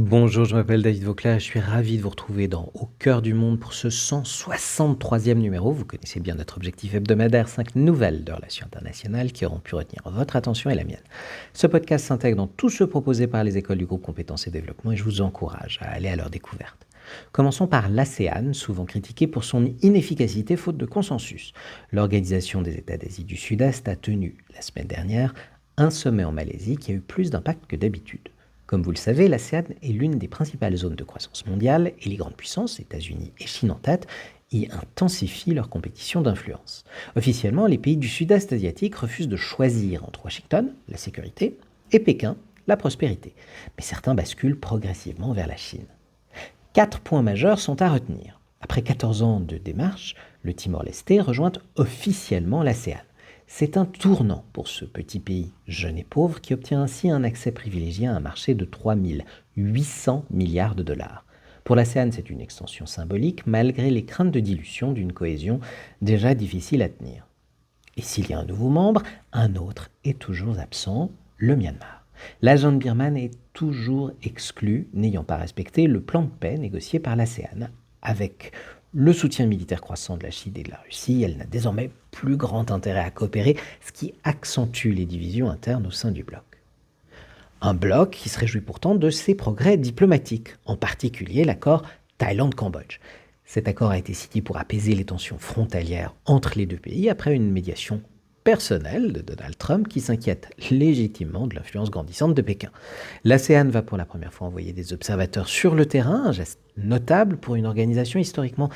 Bonjour, je m'appelle David Vauclair et je suis ravi de vous retrouver dans Au cœur du monde pour ce 163e numéro. Vous connaissez bien notre objectif hebdomadaire, 5 nouvelles de relations internationales qui auront pu retenir votre attention et la mienne. Ce podcast s'intègre dans tout ce proposé par les écoles du groupe Compétences et Développement et je vous encourage à aller à leur découverte. Commençons par l'ASEAN, souvent critiquée pour son inefficacité faute de consensus. L'Organisation des États d'Asie du Sud-Est a tenu, la semaine dernière, un sommet en Malaisie qui a eu plus d'impact que d'habitude. Comme vous le savez, l'ASEAN est l'une des principales zones de croissance mondiale et les grandes puissances, États-Unis et Chine en tête, y intensifient leur compétition d'influence. Officiellement, les pays du sud-est asiatique refusent de choisir entre Washington, la sécurité, et Pékin, la prospérité. Mais certains basculent progressivement vers la Chine. 4 points majeurs sont à retenir. Après 14 ans de démarche, le Timor-Leste rejoint officiellement l'ASEAN. C'est un tournant pour ce petit pays jeune et pauvre qui obtient ainsi un accès privilégié à un marché de 3 800 milliards de dollars. Pour l'ASEAN, c'est une extension symbolique malgré les craintes de dilution d'une cohésion déjà difficile à tenir. Et s'il y a un nouveau membre, un autre est toujours absent, le Myanmar. La junte birmane est toujours exclue, n'ayant pas respecté le plan de paix négocié par l'ASEAN. Avec le soutien militaire croissant de la Chine et de la Russie, elle n'a désormais plus grand intérêt à coopérer, ce qui accentue les divisions internes au sein du bloc. Un bloc qui se réjouit pourtant de ses progrès diplomatiques, en particulier l'accord Thaïlande-Cambodge. Cet accord a été signé pour apaiser les tensions frontalières entre les deux pays après une médiation personnelle de Donald Trump qui s'inquiète légitimement de l'influence grandissante de Pékin. L'ASEAN va pour la première fois envoyer des observateurs sur le terrain, un geste notable pour une organisation historiquement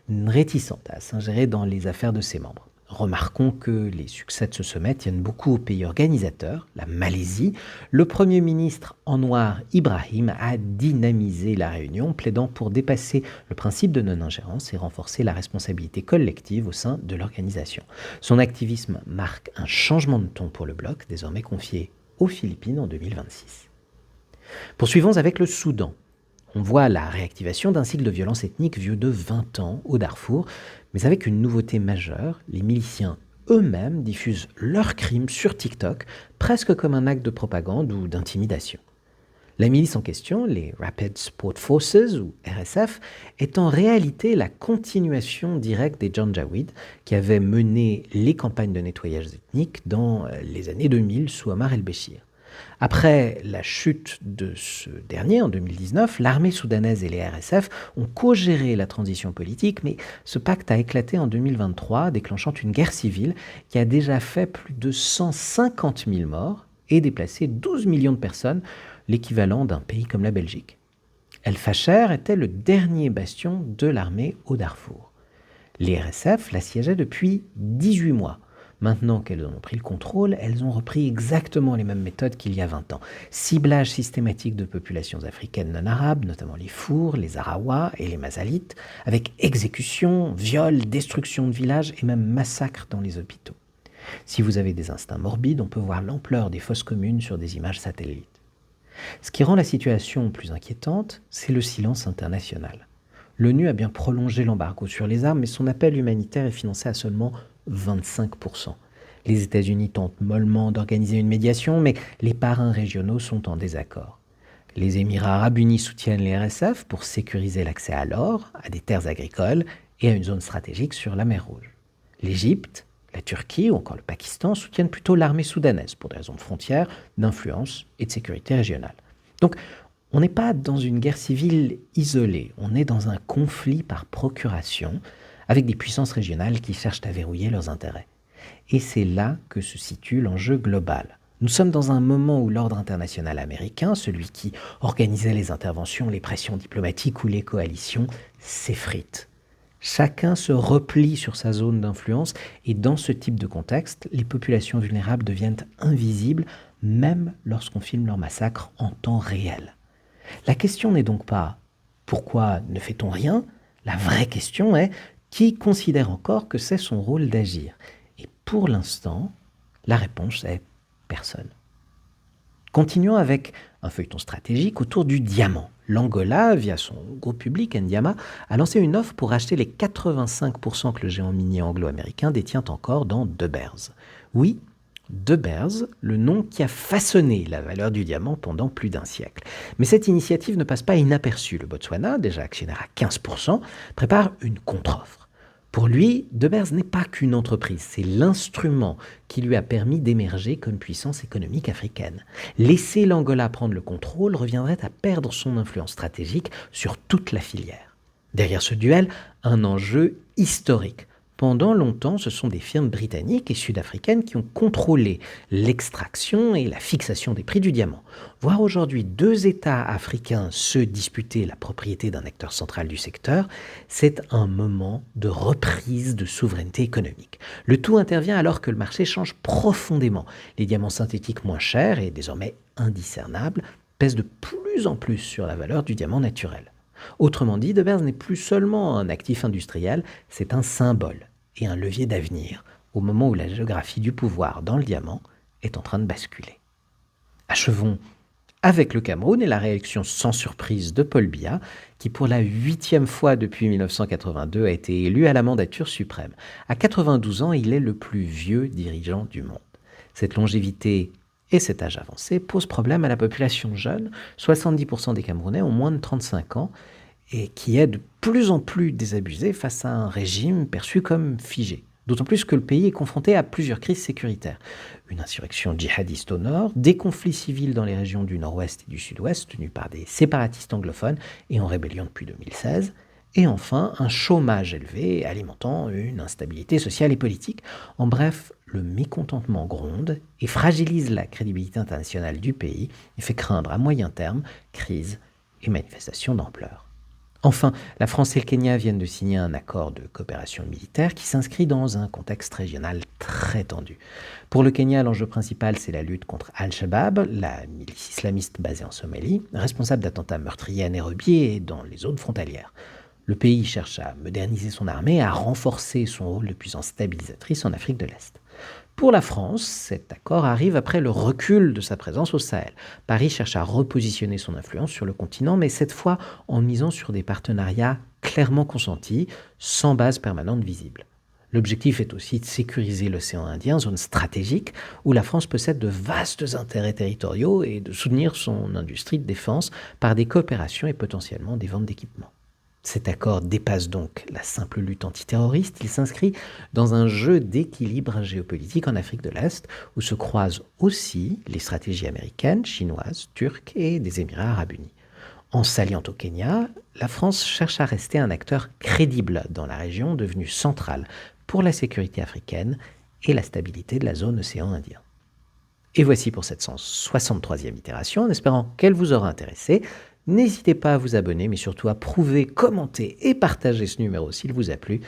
réticente à s'ingérer dans les affaires de ses membres. Remarquons que les succès de ce sommet tiennent beaucoup aux pays organisateurs, la Malaisie. Le Premier ministre Anwar Ibrahim a dynamisé la réunion, plaidant pour dépasser le principe de non-ingérence et renforcer la responsabilité collective au sein de l'organisation. Son activisme marque un changement de ton pour le bloc, désormais confié aux Philippines en 2026. Poursuivons avec le Soudan. On voit la réactivation d'un cycle de violence ethnique vieux de 20 ans au Darfour, mais avec une nouveauté majeure, les miliciens eux-mêmes diffusent leurs crimes sur TikTok, presque comme un acte de propagande ou d'intimidation. La milice en question, les Rapid Support Forces ou RSF, est en réalité la continuation directe des Janjaweed qui avaient mené les campagnes de nettoyage ethnique dans les années 2000 sous Omar el-Béchir. Après la chute de ce dernier en 2019, l'armée soudanaise et les RSF ont co-géré la transition politique, mais ce pacte a éclaté en 2023, déclenchant une guerre civile qui a déjà fait plus de 150 000 morts et déplacé 12 millions de personnes, l'équivalent d'un pays comme la Belgique. El Fasher était le dernier bastion de l'armée au Darfour. Les RSF l'assiégeaient depuis 18 mois. Maintenant qu'elles en ont pris le contrôle, elles ont repris exactement les mêmes méthodes qu'il y a 20 ans. Ciblage systématique de populations africaines non arabes, notamment les Fours, les Arawa et les Mazalites, avec exécutions, viols, destruction de villages et même massacres dans les hôpitaux. Si vous avez des instincts morbides, on peut voir l'ampleur des fosses communes sur des images satellites. Ce qui rend la situation plus inquiétante, c'est le silence international. L'ONU a bien prolongé l'embargo sur les armes, mais son appel humanitaire est financé à seulement 25%. Les États-Unis tentent mollement d'organiser une médiation, mais les parrains régionaux sont en désaccord. Les Émirats arabes unis soutiennent les RSF pour sécuriser l'accès à l'or, à des terres agricoles et à une zone stratégique sur la mer Rouge. L'Égypte, la Turquie ou encore le Pakistan soutiennent plutôt l'armée soudanaise pour des raisons de frontières, d'influence et de sécurité régionale. Donc, on n'est pas dans une guerre civile isolée, on est dans un conflit par procuration avec des puissances régionales qui cherchent à verrouiller leurs intérêts. Et c'est là que se situe l'enjeu global. Nous sommes dans un moment où l'ordre international américain, celui qui organisait les interventions, les pressions diplomatiques ou les coalitions, s'effrite. Chacun se replie sur sa zone d'influence et dans ce type de contexte, les populations vulnérables deviennent invisibles même lorsqu'on filme leur massacre en temps réel. La question n'est donc pas « pourquoi ne fait-on rien ?», la vraie question est « qui considère encore que c'est son rôle d'agir ?» Et pour l'instant, la réponse est « personne ». Continuons avec un feuilleton stratégique autour du diamant. L'Angola, via son groupe public Ndiama, a lancé une offre pour acheter les 85% que le géant minier anglo-américain détient encore dans De Beers. Oui, De Beers, le nom qui a façonné la valeur du diamant pendant plus d'un siècle. Mais cette initiative ne passe pas inaperçue. Le Botswana, déjà actionnaire à 15%, prépare une contre-offre. Pour lui, De Beers n'est pas qu'une entreprise, c'est l'instrument qui lui a permis d'émerger comme puissance économique africaine. Laisser l'Angola prendre le contrôle reviendrait à perdre son influence stratégique sur toute la filière. Derrière ce duel, un enjeu historique. Pendant longtemps, ce sont des firmes britanniques et sud-africaines qui ont contrôlé l'extraction et la fixation des prix du diamant. Voir aujourd'hui deux États africains se disputer la propriété d'un acteur central du secteur, c'est un moment de reprise de souveraineté économique. Le tout intervient alors que le marché change profondément. Les diamants synthétiques moins chers et désormais indiscernables pèsent de plus en plus sur la valeur du diamant naturel. Autrement dit, De Beers n'est plus seulement un actif industriel, c'est un symbole et un levier d'avenir, au moment où la géographie du pouvoir dans le diamant est en train de basculer. Achevons avec le Cameroun et la réélection sans surprise de Paul Biya, qui pour la 8e fois depuis 1982 a été élu à la mandature suprême. À 92 ans, il est le plus vieux dirigeant du monde. Cette longévité et cet âge avancé pose problème à la population jeune. 70% des Camerounais ont moins de 35 ans et qui est de plus en plus désabusé face à un régime perçu comme figé. D'autant plus que le pays est confronté à plusieurs crises sécuritaires. Une insurrection djihadiste au nord, des conflits civils dans les régions du nord-ouest et du sud-ouest tenus par des séparatistes anglophones et en rébellion depuis 2016, et enfin un chômage élevé alimentant une instabilité sociale et politique. En bref, le mécontentement gronde et fragilise la crédibilité internationale du pays et fait craindre à moyen terme crise et manifestations d'ampleur. Enfin, la France et le Kenya viennent de signer un accord de coopération militaire qui s'inscrit dans un contexte régional très tendu. Pour le Kenya, l'enjeu principal, c'est la lutte contre Al-Shabaab, la milice islamiste basée en Somalie, responsable d'attentats meurtriers à Nairobi et dans les zones frontalières. Le pays cherche à moderniser son armée et à renforcer son rôle de puissance stabilisatrice en Afrique de l'Est. Pour la France, cet accord arrive après le recul de sa présence au Sahel. Paris cherche à repositionner son influence sur le continent, mais cette fois en misant sur des partenariats clairement consentis, sans base permanente visible. L'objectif est aussi de sécuriser l'océan Indien, zone stratégique où la France possède de vastes intérêts territoriaux et de soutenir son industrie de défense par des coopérations et potentiellement des ventes d'équipements. Cet accord dépasse donc la simple lutte antiterroriste, il s'inscrit dans un jeu d'équilibre géopolitique en Afrique de l'Est, où se croisent aussi les stratégies américaines, chinoises, turques et des Émirats arabes unis. En s'alliant au Kenya, la France cherche à rester un acteur crédible dans la région devenue centrale pour la sécurité africaine et la stabilité de la zone océan Indien. Et voici pour cette 163e itération, en espérant qu'elle vous aura intéressé. N'hésitez pas à vous abonner, mais surtout à prouver, commenter et partager ce numéro s'il vous a plu.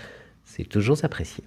C'est toujours apprécié.